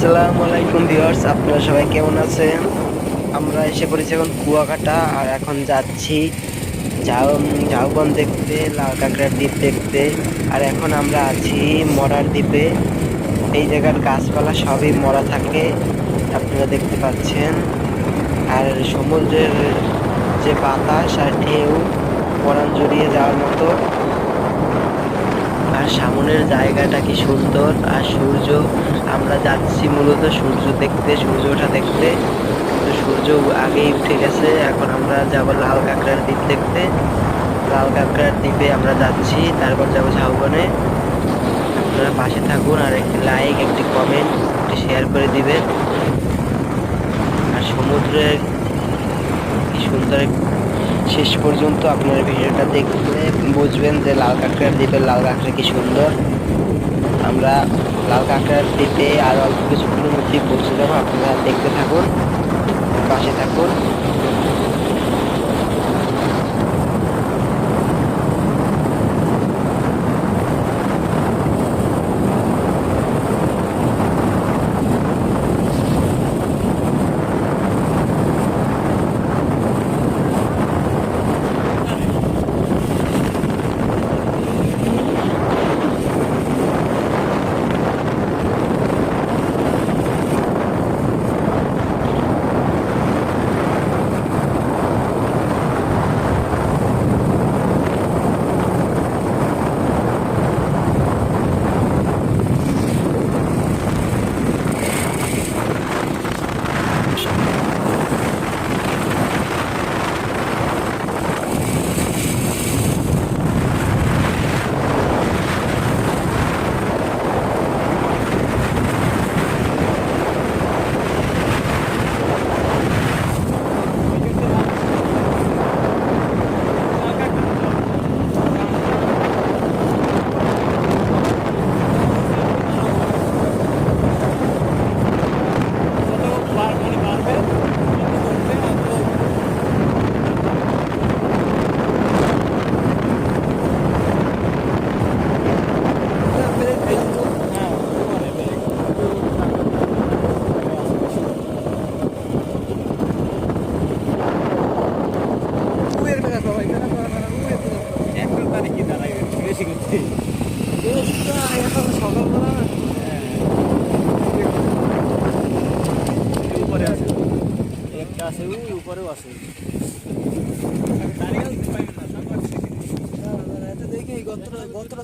আসসালামু আলাইকুম ভিউয়ার্স, আপনারা সবাই কেমন আছেন? আমরা এসে পড়েছি এখন কুয়াকাটা, আর এখন যাচ্ছি ঝাউবন দেখতে, লাল কাঁকড়ার দ্বীপ দেখতে। আর এখন আমরা আছি মরার দ্বীপে। এই জায়গার গাছপালা সবই মরা থাকে, আপনারা দেখতে পাচ্ছেন। আর সমুদ্রের যে বাতাস আর ঢেউ, পরাণ জড়িয়ে যাওয়ার মতো। আর সামনের জায়গাটা কি সুন্দর, আর সূর্য, আমরা যাচ্ছি মূলত সূর্য দেখতে, সূর্য ওঠা দেখতে। তো সূর্য আগেই উঠে গেছে, এখন আমরা যাব লাল কাঁকড়ার দ্বীপ দেখতে। লাল কাঁকড়ার দ্বীপে আমরা যাচ্ছি, তারপর যাবো ঝাউবনে। আপনারা পাশে থাকুন, আর একটি লাইক, একটি কমেন্ট, একটি শেয়ার করে দিবেন। আর সমুদ্রের কি সুন্দর, শেষ পর্যন্ত আপনারা ভিডিওটা দেখলে বুঝবেন যে লাল কাঁকড়ার দ্বীপের লাল কাঁকড়া কি সুন্দর। আমরা লাল কাঁকড়ার দ্বীপে আর অল্প কিছুক্ষণের মধ্যেই পৌঁছে যাবো, আপনারা দেখতে থাকুন, পাশে থাকুন। একটা আছে, ওই উপরেও আছে। দেখি গতটা